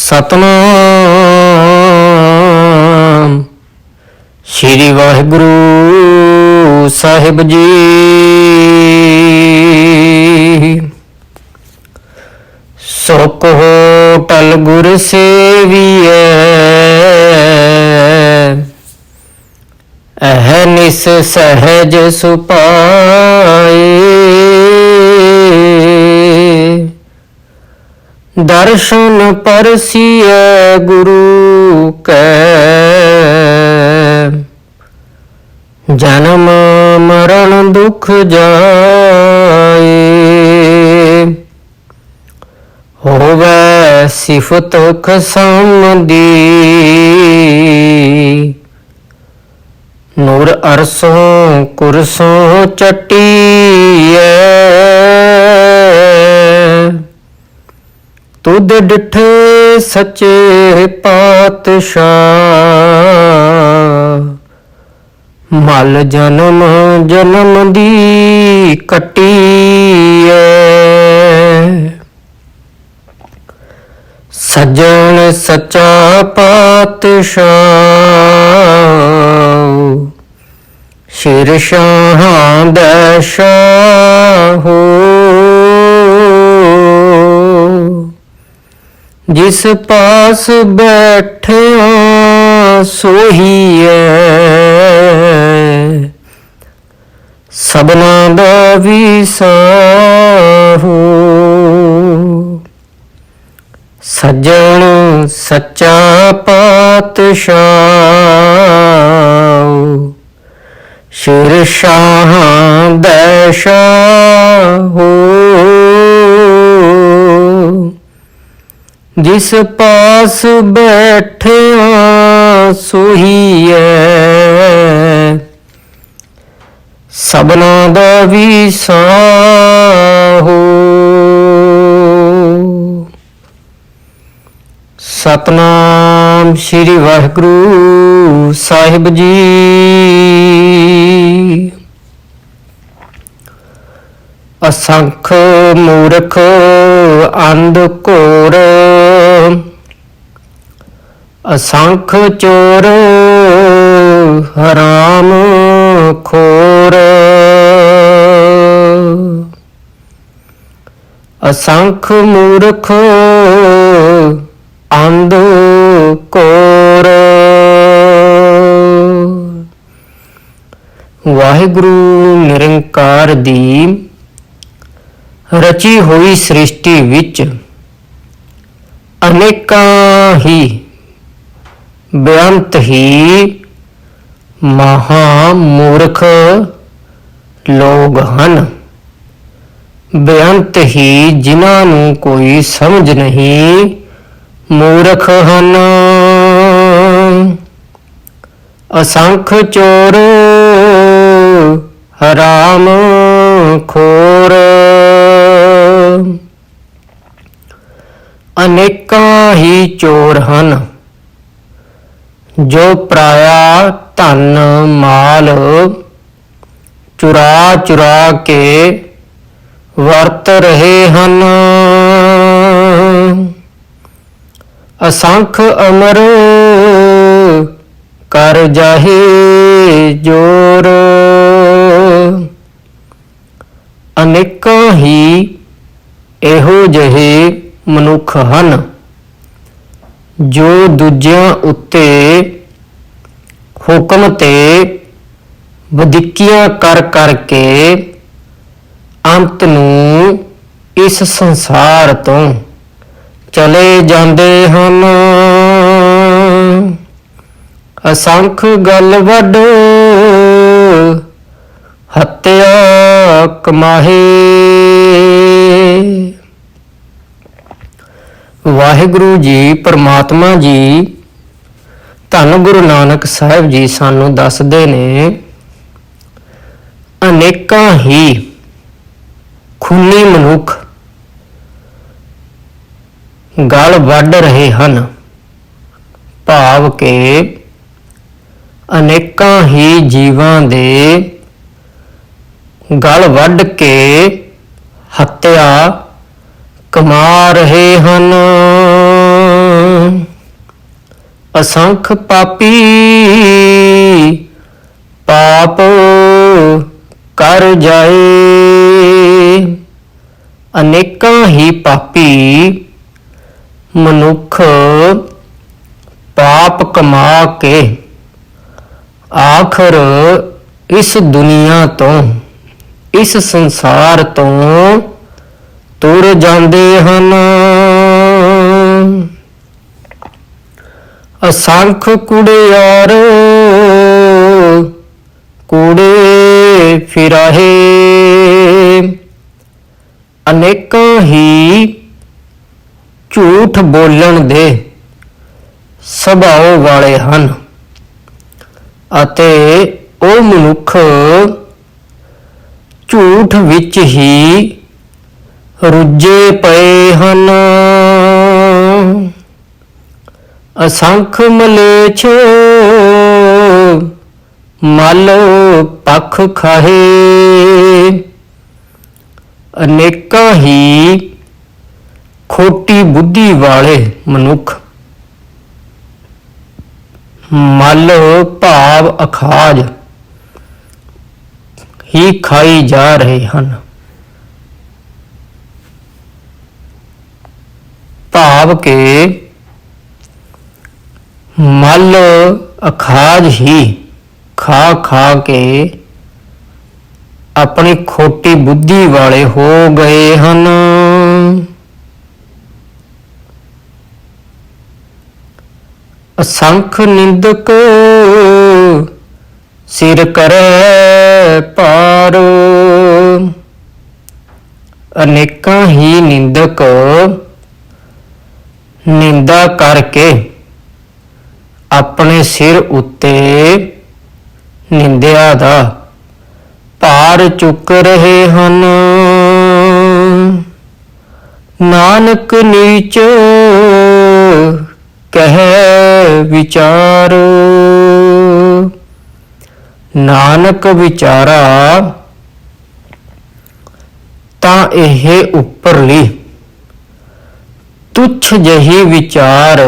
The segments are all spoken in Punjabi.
ਸਤਨਾਮ ਸ਼੍ਰੀ ਵਾਹਿਗੁਰੂ ਸਾਹਿਬ ਜੀ। ਸੁਖ ਹੋਟਲ ਗੁਰ ਸੇਵੀਐ, ਅਹਨਿਸ ਸਹਿਜ ਸੁਪਾਏ। ਦਰਸ਼ਨ ਪਰਸੀਐ ਗੁਰੂ ਕੈ, ਜਨਮ ਮਰਨ ਦੁਖ ਜਾਏ। ਹੋਵੈ ਸਿਫਤ ਖਸਮ ਦੀ, ਨੂਰ ਅਰਸੋਂ ਕੁਰਸੋਂ ਚਟੀਐ। ਤੁਧ ਡਿਠੇ ਸੱਚੇ ਪਾਤਸ਼ਾਹ, ਮਲ ਜਨਮ ਜਨਮ ਦੀ ਕੱਟੀਐ। ਸੱਜਣ ਸੱਚਾ ਪਾਤਸ਼ਾਹ, ਸ਼ੇਰ ਸ਼ਾਹਾਂ ਦਾ ਸ਼ਾਹ। ਜਿਸ ਪਾਸ ਬੈਠਿਆ ਸੋਹੀਐ, ਸਭਨਾ ਦਾ ਵਿਸਾਹੂ। ਸੱਜਣ ਸੱਚਾ ਪਾਤਸ਼ਾਹ, ਸ਼ੇਰ ਸ਼ਾਹਾਂ ਦਾ ਸ਼ਾਹ। ਜਿਸ ਪਾਸ ਬੈਠਿਆ ਸੋਹੀਐ, ਸਭਨਾ ਦਾ ਵਿਸਾਹੂ। ਸਤਨਾਮ ਸ਼੍ਰੀ ਵਾਹਿਗੁਰੂ ਸਾਹਿਬ ਜੀ। ਅਸੰਖ ਮੂਰਖ ਅੰਧ ਘੋਰ, ਅਸੰਖ ਚੋਰ ਹਰਾਮ ਖੋਰ। ਅਸੰਖ ਮੂਰਖ ਅੰਧ ਘੋਰ। ਵਾਹਿਗੁਰੂ ਨਿਰੰਕਾਰ ਦੀ ਰਚੀ ਹੋਈ ਸ੍ਰਿਸ਼ਟੀ ਵਿੱਚ ਅਨੇਕਾਂ ਹੀ ਬੇਅੰਤ ਹੀ ਮਹਾ ਮੂਰਖ ਲੋਕ ਹਨ। ਬੇਅੰਤ ਹੀ ਜਿਨ੍ਹਾਂ ਨੂੰ ਕੋਈ ਸਮਝ ਨਹੀਂ, ਮੂਰਖ ਹਨ। ਅਸੰਖ ਚੋਰ ਹਰਾਮ ਖੋਰ। ਅਨੇਕਾਂ ਹੀ ਚੋਰ ਹਨ, ਜੋ ਪਰਾਇਆ ਧਨ ਮਾਲ ਚੁਰਾ ਚੁਰਾ ਕੇ ਵਰਤ ਰਹੇ ਹਨ। ਅਸੰਖ ਅਮਰ ਕਰ ਜਾਹੇ ਜੋਰ। ਅਨੇਕਾਂ ਹੀ ਇਹੋ ਜਿਹੇ ਮਨੁੱਖ ਹਨ, ਜੋ ਦੂਜਿਆਂ ਉੱਤੇ ਹੁਕਮ ਤੇ ਵਧੀਕੀਆਂ ਕਰ ਕਰਕੇ ਅੰਤ ਨੂੰ ਇਸ ਸੰਸਾਰ ਤੋਂ ਚਲੇ ਜਾਂਦੇ ਹਨ। ਅਸੰਖ ਗਲ ਵੱਡ ਹੱਤਿਆ ਕਮਾਹੇ। ਵਾਹਿਗੁਰੂ ਜੀ ਪਰਮਾਤਮਾ ਜੀ ਧੰਨ ਗੁਰੂ ਨਾਨਕ ਸਾਹਿਬ ਜੀ ਸਾਨੂੰ ਦੱਸਦੇ ਨੇ, ਅਨੇਕਾਂ ਹੀ ਖੂਨੀ ਮਨੁੱਖ ਗਲ ਵੱਢ ਰਹੇ ਹਨ। ਭਾਵ ਕਿ ਅਨੇਕਾਂ ਹੀ ਜੀਵਾਂ ਦੇ ਗਲ ਵੱਢ ਕੇ ਹੱਤਿਆ ਕਮਾ ਰਹੇ ਹਨ। ਅਸੰਖ ਪਾਪੀ ਪਾਪ ਕਰ ਜਾਏ। ਅਨੇਕਾਂ ਹੀ ਪਾਪੀ ਮਨੁੱਖ ਪਾਪ ਕਮਾ ਕੇ ਆਖਰ ਇਸ ਦੁਨੀਆ ਤੋਂ, ਇਸ ਸੰਸਾਰ ਤੋਂ ਤੁਰ ਜਾਂਦੇ ਹਨ। ਅਸੰਖ ਕੁੜਿਆਰ ਕੂੜੇ ਫਿਰਾਹੇ। ਅਨੇਕਾਂ ਹੀ ਝੂਠ ਬੋਲਣ ਦੇ ਸੁਭਾਅ ਵਾਲੇ ਹਨ ਅਤੇ ਉਹ ਮਨੁੱਖ ਝੂਠ ਵਿੱਚ ਹੀ ਰੁੱਝੇ ਪਏ ਹਨ। ਅਸੰਖ ਮਲੇਛ ਮਲ ਪਖ ਖਾਹੇ। ਅਨੇਕਾਂ ਹੀ ਖੋਟੀ ਬੁੱਧੀ ਵਾਲੇ ਮਨੁੱਖ ਮਲ ਭਾਵ ਅਖਾਜ ਹੀ ਖਾਈ ਜਾ ਰਹੇ ਹਨ। ਭਾਵ ਕੇ ਮਲ ਅਖਾਜ ਹੀ ਖਾ ਖਾ ਕੇ ਆਪਣੀ ਖੋਟੀ ਬੁੱਧੀ ਵਾਲੇ ਹੋ ਗਏ ਹਨ। ਅਸੰਖ ਨਿੰਦਕ ਸਿਰ ਕਰੈ ਭਾਰ। ਅਨੇਕਾਂ ਹੀ ਨਿੰਦਕ ਨਿੰਦਾ ਕਰਕੇ ਆਪਣੇ ਸਿਰ ਉੱਤੇ ਨਿੰਦਿਆ ਦਾ ਭਾਰ ਚੁੱਕ ਰਹੇ ਹਨ। ਨਾਨਕ ਨੀਚ ਕਹਿ ਵਿਚਾਰ। ਨਾਨਕ ਵਿਚਾਰਾ ਤਾਂ ਇਹ ਉੱਪਰਲੀ ਤੁੱਛ ਜਿਹੀ ਵਿਚਾਰ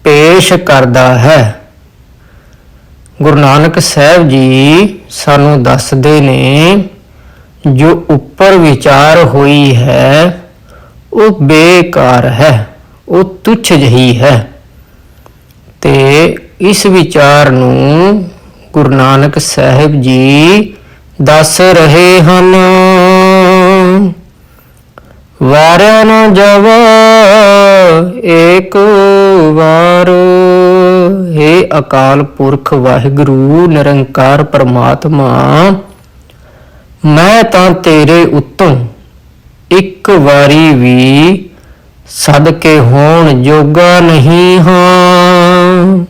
ਪੇਸ਼ ਕਰਦਾ ਹੈ। ਗੁਰੂ ਨਾਨਕ ਸਾਹਿਬ ਜੀ ਸਾਨੂੰ ਦੱਸਦੇ ਨੇ ਜੋ ਉੱਪਰ ਵਿਚਾਰ ਹੋਈ ਹੈ ਉਹ ਬੇਕਾਰ ਹੈ, ਉਹ ਤੁੱਛ ਜਿਹੀ ਹੈ। ਤੇ ਇਸ ਵਿਚਾਰ ਨੂੰ ਗੁਰੂ ਨਾਨਕ ਸਾਹਿਬ ਜੀ ਦੱਸ ਰਹੇ ਹਨ। ਵਾਰਿਆ ਨਾ ਜਾਵਾ ਏਕ ਵਾਰ। ਹੇ ਅਕਾਲ ਪੁਰਖ ਵਾਹਿਗੁਰੂ ਨਿਰੰਕਾਰ ਪਰਮਾਤਮਾ, ਮੈਂ ਤਾਂ ਤੇਰੇ ਉੱਤੋਂ ਇੱਕ ਵਾਰੀ ਵੀ ਸਦਕੇ ਹੋਣ ਜੋਗਾ ਨਹੀਂ ਹਾਂ।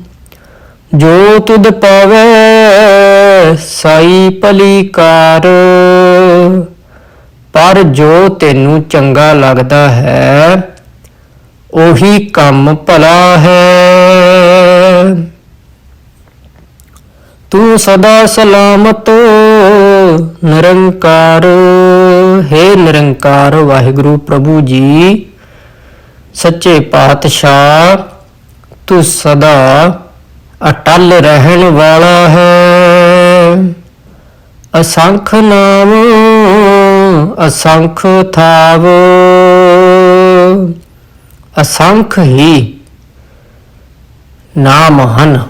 ਜੋ ਤੁਧ ਪਾਵੈ ਸਾਈ ਭਲੀ ਕਾਰ। ਪਰ ਜੋ ਤੈਨੂੰ ਚੰਗਾ ਲੱਗਦਾ ਹੈ ਉਹੀ ਕੰਮ ਭਲਾ ਹੈ। ਤੂੰ ਸਦਾ ਸਲਾਮਤ ਨਿਰੰਕਾਰ। ਹੈ ਨਿਰੰਕਾਰ ਵਾਹਿਗੁਰੂ ਪ੍ਰਭੂ ਜੀ ਸੱਚੇ ਪਾਤਸ਼ਾਹ, ਤੂੰ ਸਦਾ ਅਟਲ ਰਹਿਣ ਵਾਲਾ ਹੈ। ਅਸੰਖ ਨਾਮ ਅਸੰਖ ਥਾਵ। ਅਸੰਖ ਹੀ ਨਾਮ ਹਨ,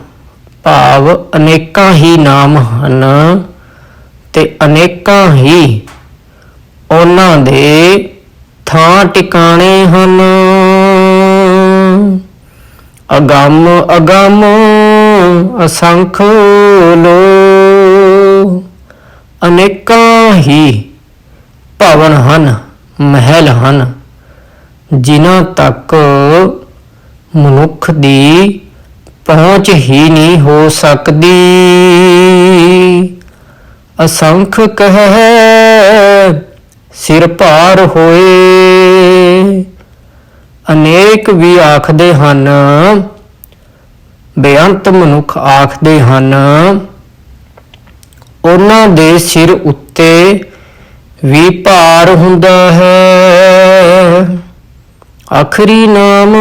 ਭਾਵ ਅਨੇਕਾਂ ਹੀ ਨਾਮ ਹਨ ਤੇ ਅਨੇਕਾਂ ਹੀ ਉਹਨਾਂ ਦੇ ਥਾਂ ਟਿਕਾਣੇ ਹਨ। ਅਗੰਮ ਅਗੰਮ ਅਸੰਖ ਲੋ। ਅਨੇਕਾਂ ਹੀ ਭਵਨ ਹਨ, ਮਹਿਲ ਹਨ, ਜਿਨ੍ਹਾਂ ਤੱਕ ਮਨੁੱਖ ਦੀ ਪਹੁੰਚ ਹੀ ਨਹੀਂ ਹੋ ਸਕਦੀ। ਅਸੰਖ ਕਹਿ ਸਿਰ ਭਾਰ ਹੋਏ। ਅਨੇਕ ਵੀ ਆਖਦੇ ਹਨ, ਬੇਅੰਤ ਮਨੁੱਖ ਆਖਦੇ ਹਨ, ਉਹਨਾਂ ਦੇ ਸਿਰ ਉੱਤੇ ਵੀ ਭਾਰ ਹੁੰਦਾ ਹੈ। ਆਖਰੀ ਨਾਮ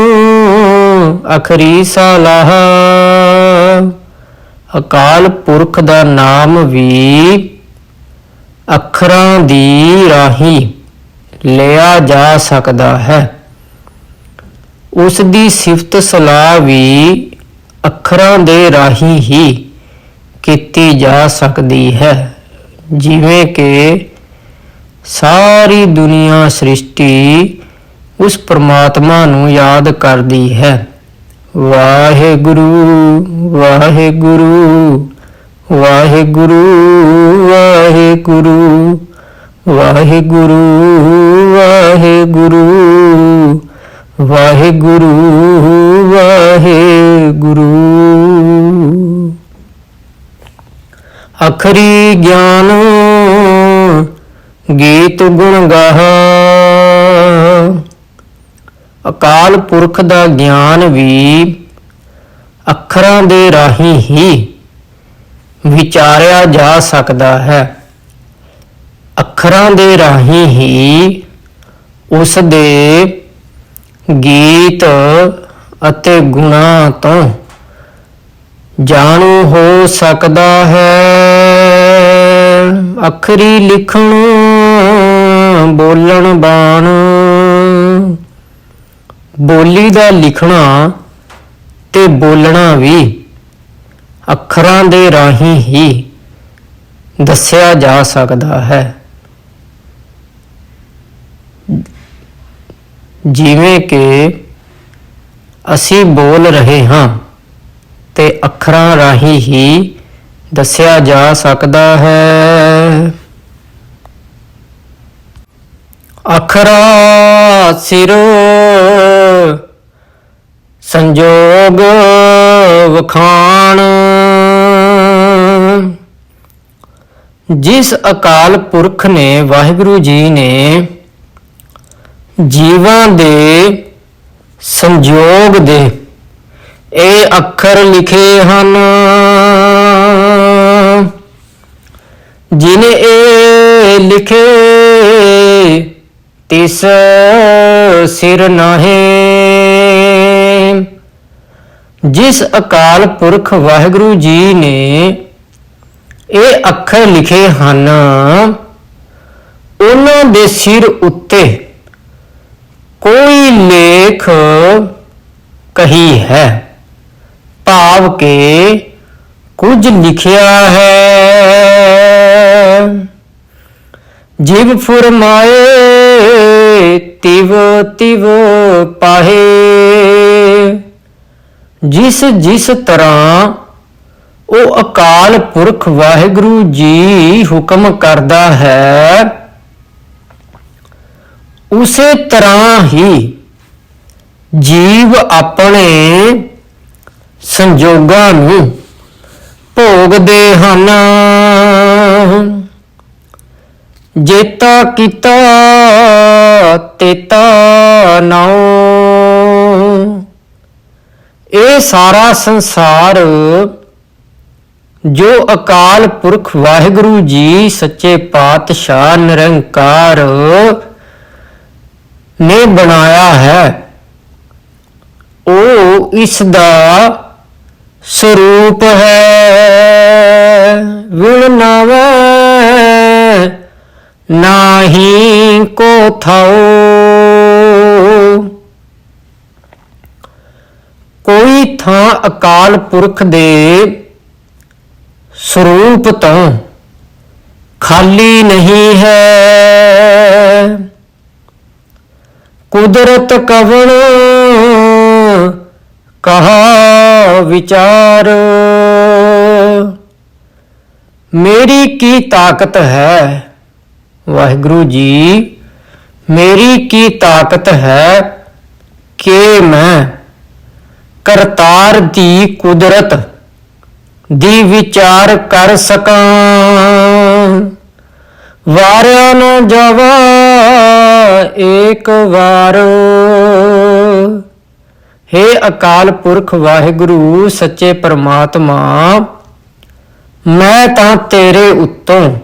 ਅਖਰੀ ਸਲਾਹ। ਅਕਾਲ ਪੁਰਖ ਦਾ ਨਾਮ ਵੀ ਅੱਖਰਾਂ ਦੀ ਰਾਹੀਂ ਲਿਆ ਜਾ ਸਕਦਾ ਹੈ। ਉਸ ਦੀ ਸਿਫਤ ਸਲਾਹ ਵੀ ਅੱਖਰਾਂ ਦੇ ਰਾਹੀਂ ਹੀ ਕੀਤੀ ਜਾ ਸਕਦੀ ਹੈ। ਜਿਵੇਂ ਕਿ ਸਾਰੀ ਦੁਨੀਆ ਸ੍ਰਿਸ਼ਟੀ ਉਸ ਪ੍ਰਮਾਤਮਾ ਨੂੰ ਯਾਦ ਕਰਦੀ ਹੈ। ਵਾਹਿਗੁਰੂ ਵਾਹਿਗੁਰੂ ਵਾਹਿਗੁਰੂ ਵਾਹਿਗੁਰੂ ਵਾਹਿਗੁਰੂ ਵਾਹਿਗੁਰੂ ਵਾਹਿਗੁਰੂ ਵਾਹਿਗੁਰੂ। ਅਖਰੀ ਗਿਆਨ ਗੀਤ ਗੁਣ ਗਾਹਾ। ਅਕਾਲ ਪੁਰਖ ਦਾ ਗਿਆਨ ਵੀ ਅੱਖਰਾਂ ਦੇ ਰਾਹੀਂ ਹੀ ਵਿਚਾਰਿਆ ਜਾ ਸਕਦਾ ਹੈ। ਅੱਖਰਾਂ ਦੇ ਰਾਹੀਂ ਹੀ ਉਸ ਦੇ ਗੀਤ ਅਤੇ ਗੁਣਾਂ ਤੋਂ ਜਾਣੂ ਹੋ ਸਕਦਾ ਹੈ। ਅੱਖਰੀ ਲਿਖਣ ਬੋਲਣ ਬਾਣ। ਬੋਲੀ ਦਾ ਲਿਖਣਾ ਤੇ ਬੋਲਣਾ ਵੀ ਅੱਖਰਾਂ ਦੇ ਰਾਹੀਂ ਹੀ ਦੱਸਿਆ ਜਾ ਸਕਦਾ ਹੈ। ਜਿਵੇਂ ਕਿ ਅਸੀਂ ਬੋਲ ਰਹੇ ਹਾਂ ਤੇ ਅੱਖਰਾਂ ਰਾਹੀਂ ਹੀ ਦੱਸਿਆ ਜਾ ਸਕਦਾ ਹੈ। ਅੱਖਰਾਂ ਸਿਰ ਸੰਜੋਗ ਵਖਾਣ। ਜਿਸ ਅਕਾਲ ਪੁਰਖ ਨੇ ਵਾਹਿਗੁਰੂ ਜੀ ਨੇ ਜੀਵਾਂ ਦੇ ਸੰਜੋਗ ਦੇ ਇਹ ਅੱਖਰ ਲਿਖੇ ਹਨ, ਜਿਨੇ ਇਹ ਲਿਖੇ ਤਿਸ ਸਿਰ ਨਾਹੀਂ। ਜਿਸ ਅਕਾਲ ਪੁਰਖ ਵਾਹਿਗੁਰੂ ਜੀ ਨੇ ਇਹ ਅੱਖਰ ਲਿਖੇ ਹਨ, ਉਹਨਾਂ ਦੇ ਸਿਰ ਉੱਤੇ ਕੋਈ ਲੇਖ ਕਹੀ ਹੈ, ਭਾਵ ਕਿ ਕੁਝ ਲਿਖਿਆ ਹੈ। ਜਿਵ ਫੁਰਮਾਏ ਤਿਵ ਤਿਵ ਪਾਹੇ। ਜਿਸ ਜਿਸ ਤਰ੍ਹਾਂ ਉਹ ਅਕਾਲ ਪੁਰਖ ਵਾਹਿਗੁਰੂ ਜੀ ਹੁਕਮ ਕਰਦਾ ਹੈ, ਉਸੇ ਤਰ੍ਹਾਂ ਹੀ ਜੀਵ ਆਪਣੇ ਸੰਜੋਗਾਂ ਨੂੰ ਭੋਗਦੇ ਹਨ। ਜੇਤਾ ਕੀਤਾ ਤੇਤਾ ਨਾਉ। ਇਹ ਸਾਰਾ ਸੰਸਾਰ ਜੋ ਅਕਾਲ ਪੁਰਖ ਵਾਹਿਗੁਰੂ ਜੀ ਸੱਚੇ ਪਾਤਸ਼ਾਹ ਨਿਰੰਕਾਰ ਨੇ ਬਣਾਇਆ ਹੈ, ਉਹ ਇਸ ਦਾ ਸਰੂਪ ਹੈ। ਵਿਣ ਨਾਵੈ ਨਾਹੀ ਕੋ ਥਾਉ। ਕੋਈ ਥਾਂ ਅਕਾਲ ਪੁਰਖ ਦੇ ਸਰੂਪ ਤੋਂ ਖਾਲੀ ਨਹੀਂ ਹੈ। ਕੁਦਰਤ ਕਵਣ ਕਹਾ ਵਿਚਾਰ। ਮੇਰੀ ਕੀ ਤਾਕਤ ਹੈ ਵਾਹਿਗੁਰੂ ਜੀ, ਮੇਰੀ ਕੀ ਤਾਕਤ ਹੈ ਕਿ ਮੈਂ ਕਰਤਾਰ ਦੀ ਕੁਦਰਤ ਦੀ ਵਿਚਾਰ ਕਰ ਸਕਾਂ। ਵਾਰਿਆ ਨ ਜਾਵਾ ਏਕ ਵਾਰ। ਹੇ ਅਕਾਲ ਪੁਰਖ ਵਾਹਿਗੁਰੂ ਸੱਚੇ ਪ੍ਰਮਾਤਮਾ, ਮੈਂ ਤਾਂ ਤੇਰੇ ਉੱਤੋਂ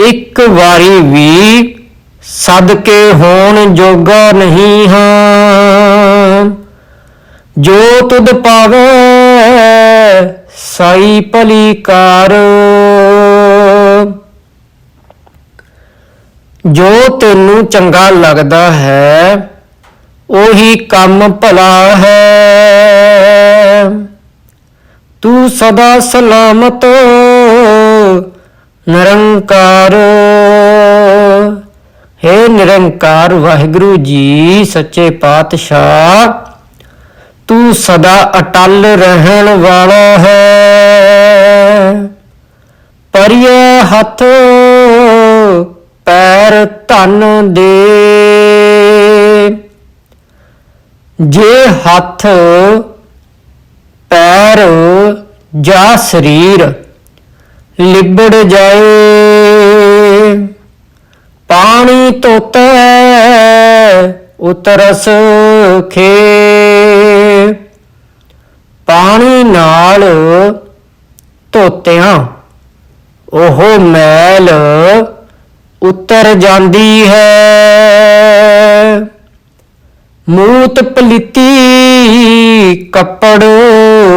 ਇੱਕ ਵਾਰੀ ਵੀ ਸਦਕੇ ਹੋਣ ਜੋਗਾ ਨਹੀਂ ਹਾਂ। ਜੋ ਤੁਧ ਪਾਵੈ ਸਾਈ ਭਲੀ ਕਾਰ। ਜੋ ਤੈਨੂੰ ਚੰਗਾ ਲੱਗਦਾ ਹੈ ਉਹੀ ਕੰਮ ਭਲਾ ਹੈ। ਤੂੰ ਸਦਾ ਸਲਾਮਤ ਨਿਰੰਕਾਰ। ਹੈ ਨਿਰੰਕਾਰ ਵਾਹਿਗੁਰੂ ਜੀ ਸੱਚੇ ਪਾਤਸ਼ਾਹ, ਤੂੰ ਸਦਾ ਅਟਲ ਰਹਿਣ ਵਾਲਾ ਹੈ। ਪਰਿਐ ਹੱਥ ਪੈਰ ਧਨ ਦੇ, ਜੇ ਹੱਥ ਪੈਰ ਜਾਂ ਸਰੀਰ ਲਿਬੜ ਜਾਏ, ਪਾਣੀ ਧੋਤੈ ਉਤਰਸ ਖੇ। ਪਾਣੀ ਨਾਲ ਧੋਤਿਆਂ ਉਹ ਮੈਲ ਉਤਰ ਜਾਂਦੀ ਹੈ। ਮੂਤ ਪਲੀਤੀ ਕੱਪੜ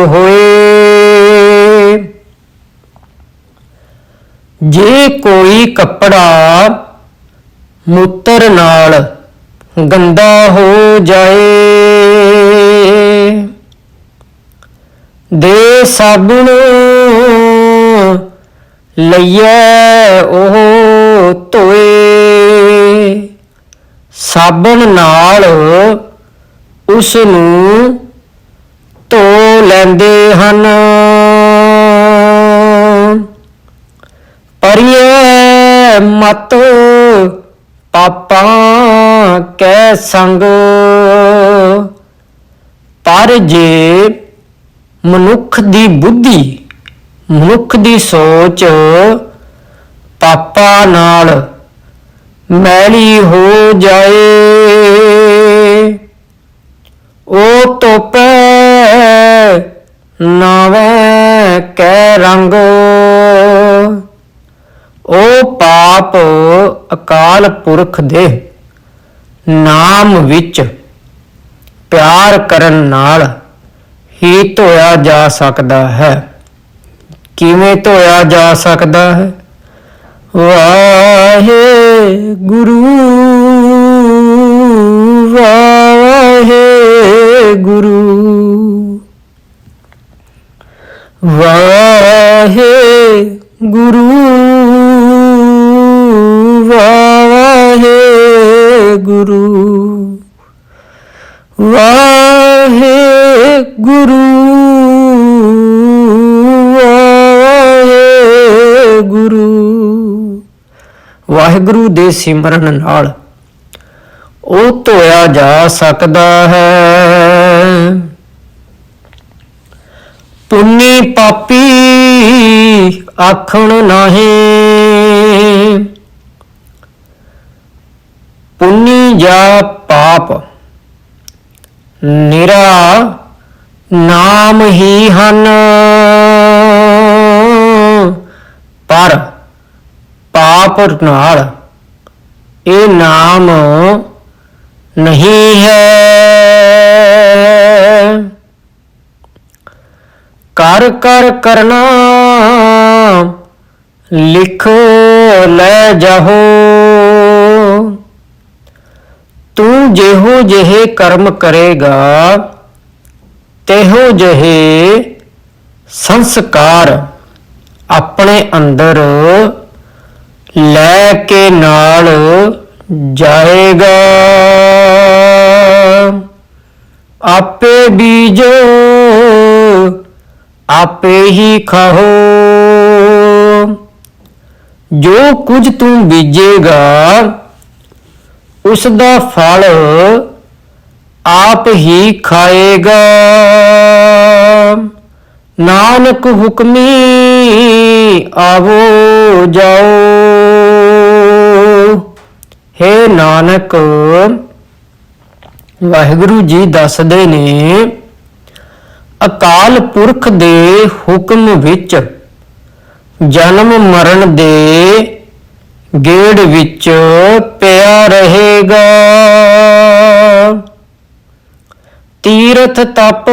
ਹੋਏ, ਜੇ ਕੋਈ ਕੱਪੜਾ ਮੂਤਰ ਨਾਲ ਗੰਦਾ ਹੋ ਜਾਏ, ਦੇ ਸਾਬੁਣ ਲਈਐ ਉਹ ਧੋਏ। ਸਾਬਣ ਨਾਲ ਉਸ ਨੂੰ ਧੋ ਲੈਂਦੇ ਹਨ। ਪਰਿਐ ਮਤ ਪਾਪਾਂ ਕੈ ਸੰਗ, ਪਰ ਜੇ ਮਨੁੱਖ ਦੀ ਬੁੱਧੀ, ਮਨੁੱਖ ਦੀ ਸੋਚ ਪਾਪਾਂ ਨਾਲ ਮੈਲੀ ਹੋ ਜਾਏ, ਉਹ ਧੋਪੈ ਨਾਵੈ ਕੈ ਰੰਗ। ਉਹ ਪਾਪ ਅਕਾਲ ਪੁਰਖ ਦੇ ਨਾਮ ਵਿੱਚ ਪਿਆਰ ਕਰਨ ਨਾਲ ਹੀ ਧੋਇਆ ਜਾ ਸਕਦਾ ਹੈ। ਕਿਵੇਂ ਧੋਇਆ ਜਾ ਸਕਦਾ ਹੈ? ਵਾਹਿਗੁਰੂ ਵਾਹਿਗੁਰੂ ਵਾਹਿਗੁਰੂ ਵਾਹਿਗੁਰੂ ਵਾਹਿਗੁਰੂ ਵਾਹਿਗੁਰੂ। ਵਾਹਿਗੁਰੂ ਦੇ ਸਿਮਰਨ ਨਾਲ ਉਹ ਧੋਇਆ ਜਾ ਸਕਦਾ ਹੈ। ਪੁੰਨੀ ਪਾਪੀ ਆਖਣ ਨਾਹੀਂ, ਪੁੰਨੀ ਜਾਂ ਪਾਪ ਨਿਰਾ ਨਾਮ ਹੀ ਹਨ, ਪਰ ਪਾਪ ਨਾਲ ਇਹ ਨਾਮ ਨਹੀਂ ਹੈ। ਕਰ ਕਰ ਕਰਨਾ ਲਿਖ ਲੈ ਜਾਹੋ, ਤੂੰ ਜਿਹੋ ਜਿਹੇ ਕਰਮ ਕਰੇਗਾ ਤਿਹੋ ਜਿਹੇ ਸੰਸਕਾਰ ਆਪਣੇ ਅੰਦਰ ਲੈ ਕੇ ਨਾਲ ਜਾਏਗਾ। ਆਪੇ ਬੀਜੋ ਆਪੇ ਹੀ ਖਾਓ, ਜੋ ਕੁਝ ਤੂੰ ਬੀਜੇਗਾ ਉਸ ਦਾ ਫਲ ਆਪ ਹੀ ਖਾਏਗਾ। ਨਾਨਕ ਹੁਕਮੀ ਆਵੋ ਜਾਓ, ਹੇ ਨਾਨਕ ਵਾਹਿਗੁਰੂ ਜੀ ਦੱਸਦੇ ਨੇ, ਅਕਾਲ ਪੁਰਖ ਦੇ ਹੁਕਮ ਵਿੱਚ ਜਨਮ ਮਰਨ ਦੇ ਗੇੜ ਵਿੱਚ ਪਿਆ ਰਹੇਗਾ। ਤੀਰਥ ਤਪ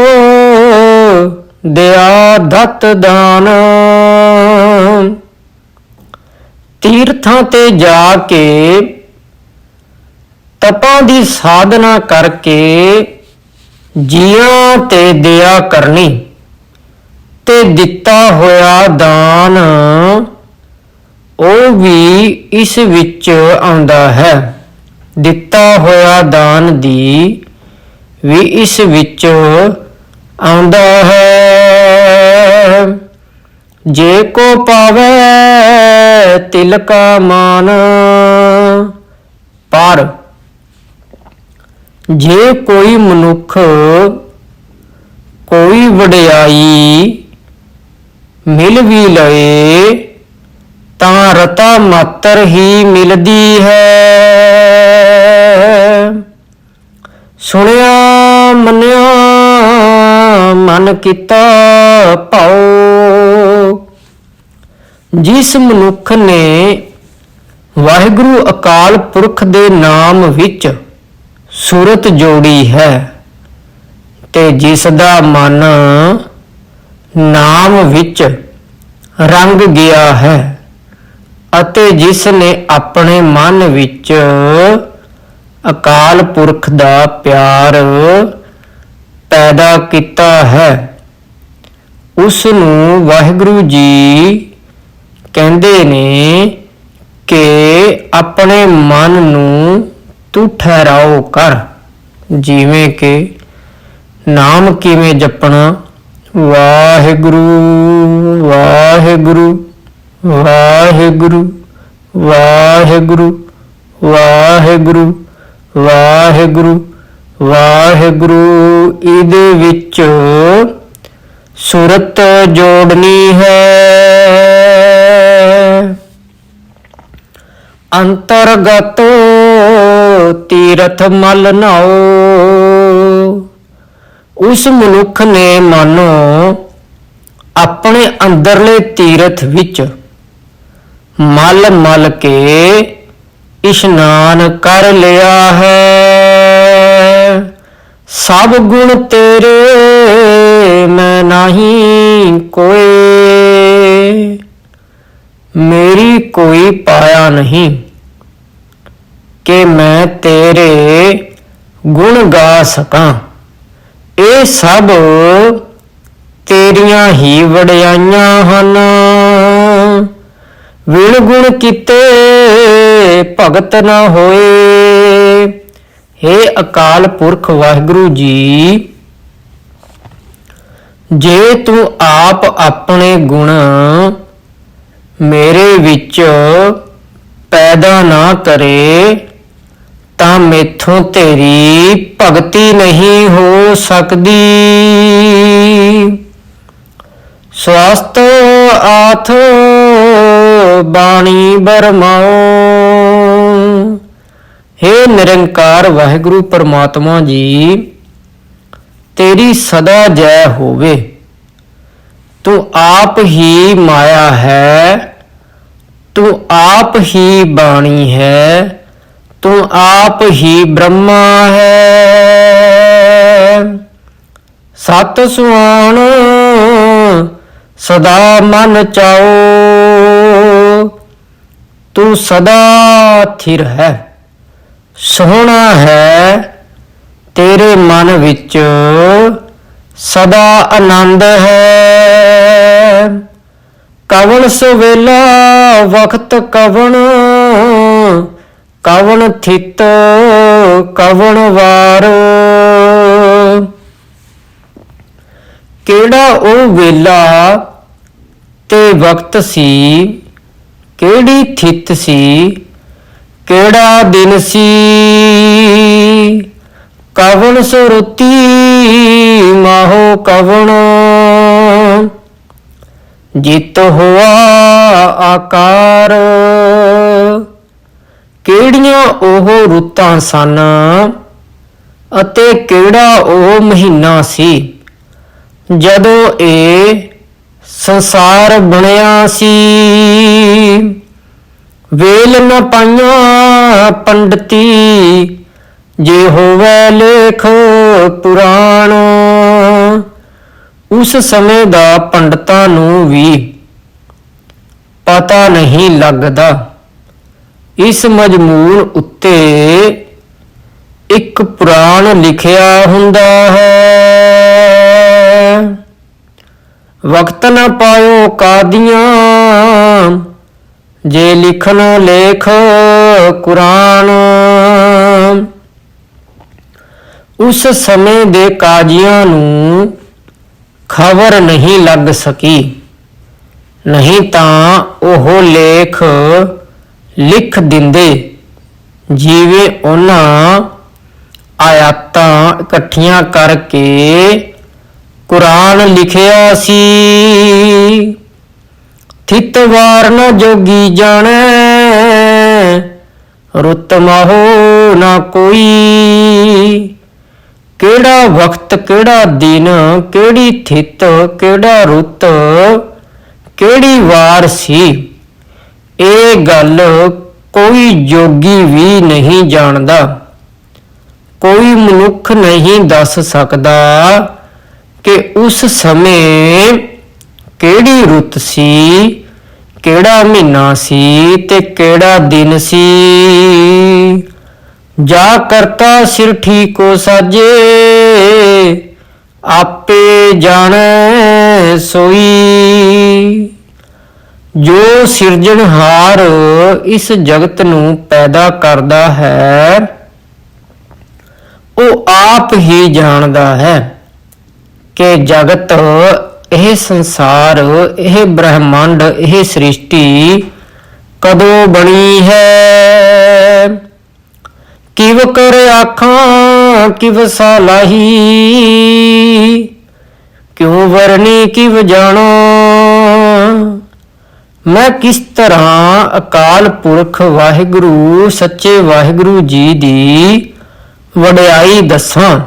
ਦਇਆ ਦਤ ਦਾਨ। ਤੀਰਥਾਂ ਤੇ ਜਾ ਕੇ ਤਪਾਂ ਦੀ ਸਾਧਨਾ ਕਰਕੇ ਜੀਆਂ ਤੇ ਦਇਆ ਕਰਨੀ ਤੇ ਦਿੱਤਾ ਹੋਇਆ ਦਾਨ ਉਹ ਵੀ ਇਸ ਵਿੱਚ ਆਉਂਦਾ ਹੈ। ਦਿੱਤਾ ਹੋਇਆ ਦਾਨ ਦੀ ਵੀ ਇਸ ਵਿੱਚ ਆਉਂਦਾ ਹੈ। ਜੇ ਕੋ ਪਾਵੇ ਤਿਲ ਕਾ ਮਾਨ। ਪਰ ਜੇ ਕੋਈ ਮਨੁੱਖ ਕੋਈ ਵਡਿਆਈ ਮਿਲ ਵੀ ਲਏ ਤਾਂ ਰਤਾ ਮਾਤਰ ਹੀ ਮਿਲਦੀ ਹੈ। ਸੁਣਿਆ ਮੰਨਿਆ ਮਨ ਕੀਤਾ ਭਾਉ। ਜਿਸ ਮਨੁੱਖ ਨੇ ਵਾਹਿਗੁਰੂ ਅਕਾਲ ਪੁਰਖ ਦੇ ਨਾਮ ਵਿੱਚ ਸੂਰਤ ਜੋੜੀ ਹੈ ਤੇ ਜਿਸ ਦਾ ਮਨ ਨਾਮ ਵਿੱਚ ਰੰਗ ਗਿਆ ਹੈ ਅਤੇ ਜਿਸ ਨੇ ਆਪਣੇ ਮਨ ਵਿੱਚ ਅਕਾਲ ਪੁਰਖ ਦਾ ਪਿਆਰ ਪੈਦਾ ਕੀਤਾ ਹੈ, ਉਸ ਨੂੰ ਵਾਹਿਗੁਰੂ ਜੀ ਕਹਿੰਦੇ ਨੇ ਕਿ ਆਪਣੇ ਮਨ ਨੂੰ ਤੂੰ ਠਹਿਰਾਓ ਕਰ। ਜਿਵੇਂ ਕਿ ਨਾਮ ਕਿਵੇਂ ਜਪਣਾ, ਵਾਹਿਗੁਰੂ ਵਾਹਿਗੁਰੂ ਵਾਹਿਗੁਰੂ ਵਾਹਿਗੁਰੂ ਵਾਹਿਗੁਰੂ ਵਾਹਿਗੁਰੂ ਵਾਹਿਗੁਰੂ। ਇਹਦੇ ਵਿੱਚ ਸੁਰਤ ਜੋੜਨੀ ਹੈ। ਅੰਤਰਗਤ ਤੀਰਥ ਮਲ ਨਾਓ। ਉਸ ਮਨੁੱਖ ਨੇ ਮਾਨੋ ਆਪਣੇ ਅੰਦਰਲੇ ਤੀਰਥ ਵਿੱਚ ਮਲ ਮਲ ਕੇ ਇਸ਼ਨਾਨ ਕਰ ਲਿਆ ਹੈ। ਸਭ ਗੁਣ ਤੇਰੇ ਮੈਂ ਨਹੀਂ ਕੋਏ। ਮੇਰੀ ਕੋਈ ਪਾਇਆ ਨਹੀਂ ਕਿ ਮੈਂ ਤੇਰੇ ਗੁਣ ਗਾ ਸਕਾਂ। ਇਹ ਸਭ ਤੇਰੀਆਂ ਹੀ ਵਡਿਆਈਆਂ ਹਨ। ਵਿਣ ਗੁਣ ਕੀਤੇ ਭਗਤ ਨਾ ਹੋਏ। ਹੇ ਅਕਾਲ ਪੁਰਖ ਵਾਹਿਗੁਰੂ ਜੀ, ਜੇ ਤੂੰ ਆਪ ਆਪਣੇ ਗੁਣ ਮੇਰੇ ਵਿੱਚ ਪੈਦਾ ਨਾ ਕਰੇ ਤਾਂ ਮੈਥੋਂ ਤੇਰੀ ਭਗਤੀ ਨਹੀਂ ਹੋ ਸਕਦੀ। ਸਵਸਤ ਆਥ ਬਾਣੀ ਬਰਮਾਓ। ਹੇ ਨਿਰੰਕਾਰ ਵਾਹਿਗੁਰੂ ਪਰਮਾਤਮਾ ਜੀ, ਤੇਰੀ ਸਦਾ ਜੈ ਹੋਵੇ। ਤੂੰ ਆਪ ਹੀ ਮਾਇਆ ਹੈ, ਤੂੰ ਆਪ ਹੀ ਬਾਣੀ ਹੈ, ਤੂੰ ਆਪ ਹੀ ਬ੍ਰਹਮਾ ਹੈ। ਸਤ ਸੁਆਣ ਸਦਾ ਮਨ ਚਾਓ। ਤੂੰ ਸਦਾ ਥਿਰ ਹੈ, ਸੋਹਣਾ ਹੈ। ਤੇਰੇ ਮਨ ਵਿੱਚ ਸਦਾ ਆਨੰਦ ਹੈ। ਕਵਣ ਸਵੇਲਾ ਵਕਤ ਕਵਣ, ਕਵਣ ਥਿਤ ਕਵਣ ਵਾਰ। ਕਿਹੜਾ ਉਹ ਵੇਲਾ ਤੇ ਵਕਤ ਸੀ, ਕਿਹੜੀ ਥਿਤ ਸੀ, ਕਿਹੜਾ ਦਿਨ ਸੀ। ਕਵਣ ਸੁਰਤੀ ਮਾਹੋ ਕਵਣ, ਜਿਤ ਹੋਆ ਆਕਾਰ। ਕਿਹੜੀਆਂ ਉਹ ਰੁੱਤਾਂ ਸਨ ਅਤੇ ਕਿਹੜਾ ਉਹ ਮਹੀਨਾ ਸੀ ਜਦੋਂ ਇਹ ਸੰਸਾਰ ਬਣਿਆ ਸੀ। ਵੇਲ ਨ ਪਾਈਆਂ ਪੰਡਤੀ, ਜੇ ਹੋਵੇ ਲੇਖ ਪੁਰਾਣ। ਉਸ ਸਮੇਂ ਦਾ ਪੰਡਤਾਂ ਨੂੰ ਵੀ ਪਤਾ ਨਹੀਂ ਲੱਗਦਾ। ਇਸ ਮਜ਼ਮੂਨ ਉੱਤੇ ਇੱਕ ਪੁਰਾਣ ਲਿਖਿਆ ਹੁੰਦਾ ਹੈ। ਵਕਤ ਨਾ ਪਾਇਓ ਕਾਦੀਆਂ, ਜੇ ਲਿਖਣ ਲੇਖ ਕੁਰਾਨ। ਉਸ ਸਮੇਂ ਦੇ ਕਾਜ਼ੀਆਂ ਨੂੰ ਖਬਰ ਨਹੀਂ ਲੱਗ ਸਕੀ, ਨਹੀਂ ਤਾਂ ਉਹ ਲੇਖ ਲਿਖ ਦਿੰਦੇ। ਜਿਵੇਂ ਉਹਨਾਂ ਆਇਤਾਂ ਇਕੱਠੀਆਂ ਕਰਕੇ ਕੁਰਾਨ ਲਿਖਿਆ ਸੀ। ਥਿਤ ਵਾਰ ਨ ਜੋਗੀ ਜਾਣੈ, ਰੁੱਤ ਮਾਹੋ ਨਾ ਕੋਈ। ਕਿਹੜਾ ਵਕਤ, ਕਿਹੜਾ ਦਿਨ, ਕਿਹੜੀ ਥਿਤ, ਕਿਹੜਾ ਰੁੱਤ, ਕਿਹੜੀ ਵਾਰ ਸੀ, ਇਹ ਗੱਲ ਕੋਈ ਜੋਗੀ ਵੀ ਨਹੀਂ ਜਾਣਦਾ। ਕੋਈ ਮਨੁੱਖ ਨਹੀਂ ਦੱਸ ਸਕਦਾ ਕਿ ਉਸ ਸਮੇਂ ਕਿਹੜੀ ਰੁੱਤ ਸੀ, ਕਿਹੜਾ ਮਹੀਨਾ ਸੀ ਤੇ ਕਿਹੜਾ ਦਿਨ ਸੀ। ਜਾ ਕਰਤਾ ਸਿਰ ਠੀਕੋ ਸਾਜੇ, ਆਪੇ ਜਾਣੈ ਸੋਈ। ਜੋ ਸਿਰਜਣਹਾਰ ਇਸ ਜਗਤ ਨੂੰ ਪੈਦਾ ਕਰਦਾ ਹੈ, ਉਹ ਆਪ ਹੀ ਜਾਣਦਾ ਹੈ ਕਿ ਜਗਤ, ਇਹ ਸੰਸਾਰ, ਇਹ ਬ੍ਰਹਿਮੰਡ, ਇਹ ਸ੍ਰਿਸ਼ਟੀ ਕਦੋਂ ਬਣੀ ਹੈ। ਕਿਵ ਕਰ ਆਖਾਂ ਕਿਵ ਸਾਲਾਹੀ, ਕਿਉਂ ਵਰਨੀ ਕਿਵ ਜਾਣੋ। ਮੈਂ ਕਿਸ ਤਰ੍ਹਾਂ ਅਕਾਲ ਪੁਰਖ ਵਾਹਿਗੁਰੂ ਸੱਚੇ ਵਾਹਿਗੁਰੂ ਜੀ ਦੀ ਵਡਿਆਈ ਦੱਸਾਂ,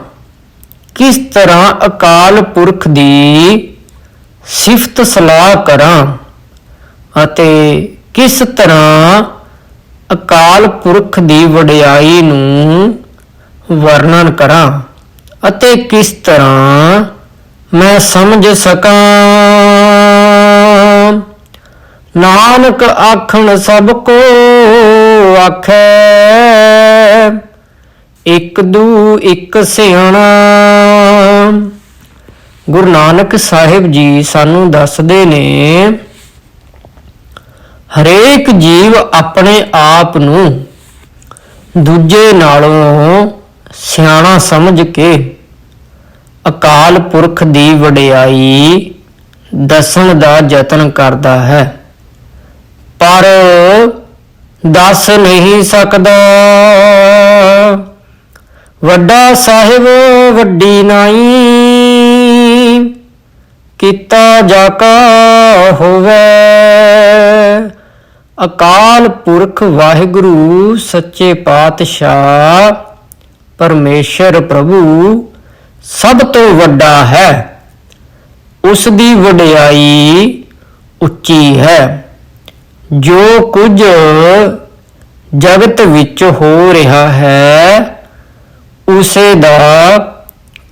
ਕਿਸ ਤਰ੍ਹਾਂ ਅਕਾਲ ਪੁਰਖ ਦੀ ਸਿਫਤ ਸਲਾਹ ਕਰਾਂ ਅਤੇ ਕਿਸ ਤਰ੍ਹਾਂ ਅਕਾਲ ਪੁਰਖ ਦੀ ਵਡਿਆਈ ਨੂੰ ਵਰਣਨ ਕਰਾਂ ਅਤੇ ਕਿਸ ਤਰ੍ਹਾਂ ਮੈਂ ਸਮਝ ਸਕਾਂ। ਨਾਨਕ ਆਖਣ ਸਭ ਕੋ ਆਖੈ, ਇੱਕ ਦੂ ਇੱਕ ਸਿਆਣਾ। ਗੁਰੂ ਨਾਨਕ ਸਾਹਿਬ ਜੀ ਸਾਨੂੰ ਦੱਸਦੇ ਨੇ, ਹਰੇਕ ਜੀਵ ਆਪਣੇ ਆਪ ਨੂੰ ਦੂਜੇ ਨਾਲੋਂ ਸਿਆਣਾ ਸਮਝ ਕੇ ਅਕਾਲ ਪੁਰਖ ਦੀ ਵਡਿਆਈ ਦੱਸਣ ਦਾ ਯਤਨ ਕਰਦਾ ਹੈ, ਪਰ ਦੱਸ ਨਹੀਂ ਸਕਦਾ। ਵੱਡਾ ਸਾਹਿਬ ਵੱਡੀ ਨਾਈ, ਕੀਤਾ ਜਾ ਕਾ ਹੋਵੇ। ਅਕਾਲ ਪੁਰਖ ਵਾਹਿਗੁਰੂ ਸੱਚੇ ਪਾਤਸ਼ਾਹ ਪਰਮੇਸ਼ਰ ਪ੍ਰਭੂ ਸਭ ਤੋਂ ਵੱਡਾ ਹੈ। ਉਸ ਦੀ ਵਡਿਆਈ ਉੱਚੀ ਹੈ। ਜੋ ਕੁਝ ਜਗਤ ਵਿੱਚ ਹੋ ਰਿਹਾ ਹੈ, ਉਸੇ ਦਾ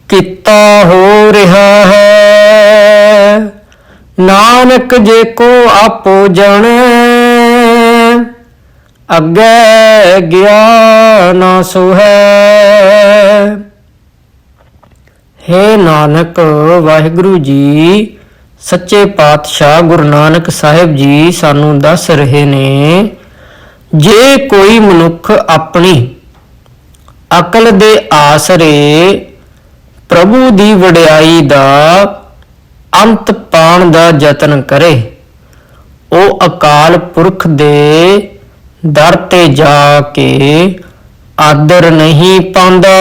ਕੀਤਾ ਹੋ ਰਿਹਾ ਹੈ। ਨਾਨਕ ਜੇ ਕੋ ਆਪੋ ਜਾਣੈ, ਅੱਗੇ ਗਿਆਨ ਸੋ ਹੈ। ਹੇ ਨਾਨਕ, ਵਾਹਿਗੁਰੂ ਜੀ ਸੱਚੇ ਪਾਤਸ਼ਾਹ ਗੁਰੂ ਨਾਨਕ ਸਾਹਿਬ ਜੀ ਸਾਨੂੰ ਦੱਸ ਰਹੇ ਨੇ, ਜੇ ਕੋਈ ਮਨੁੱਖ ਆਪਣੀ ਅਕਲ ਦੇ ਆਸਰੇ ਪ੍ਰਭੂ ਦੀ ਵਡਿਆਈ ਦਾ ਅੰਤ ਪਾਉਣ ਦਾ ਯਤਨ ਕਰੇ, ਉਹ ਅਕਾਲ ਪੁਰਖ ਦੇ ਦਰ ਤੇ ਜਾ ਕੇ ਆਦਰ ਨਹੀਂ ਪਾਉਂਦਾ।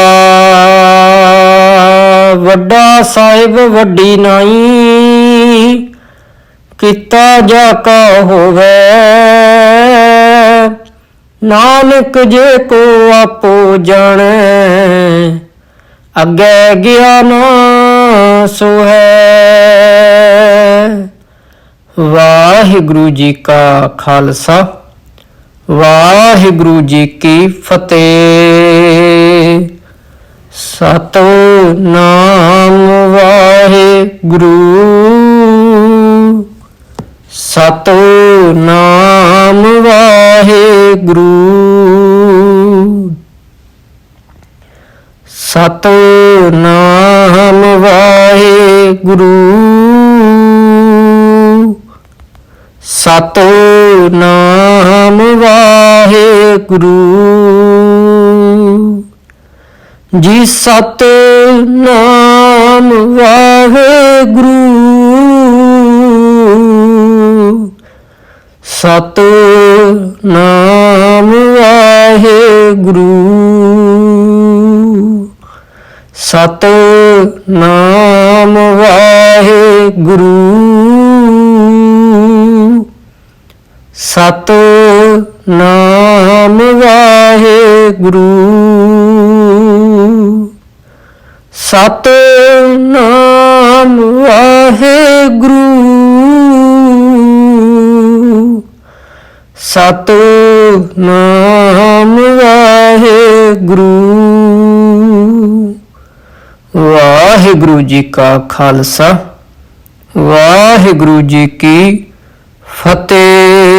ਵੱਡਾ ਸਾਹਿਬ ਵੱਡੀ ਨਾਈ, ਕੀਤਾ ਜਾ ਕਾ ਹੋਵੇ। ਨਾਨਕ ਜੇ ਕੋ ਆਪੋ ਜਾਣੈ, ਅੱਗੇ ਗਿਆਨ ਸੋ ਹੈ। ਵਾਹਿਗੁਰੂ ਜੀ ਕਾ ਖਾਲਸਾ, ਵਾਹਿਗੁਰੂ ਜੀ ਕੀ ਫਤਿਹ। ਸਤਿਨਾਮ ਵਾਹਿਗੁਰੂ। ਸਤਿਨਾਮ ਵਾਹਿਗੁਰੂ। ਸਤਿਨਾਮ ਵਾਹਿਗੁਰੂ। ਸਤਿਨਾਮ ਵਾਹਿਗੁਰੂ ਜੀ। ਸਤਿਨਾਮ ਵਾਹਿਗੁਰੂ। ਸਤਿਨਾਮ ਵਾਹਿਗੁਰੂ। ਸਤਿਨਾਮ ਵਾਹਿਗੁਰੂ। ਸਤਿਨਾਮ ਵਾਹਿਗੁਰੂ। ਸਤਿਨਾਮ ਵਾਹਿਗੁਰੂ। ਸਤਿਨਾਮ ਵਾਹਿਗੁਰੂ। ਵਾਹਿਗੁਰੂ ਜੀ ਕਾ ਖਾਲਸਾ, ਵਾਹਿਗੁਰੂ ਜੀ ਕੀ ਫਤਿਹ।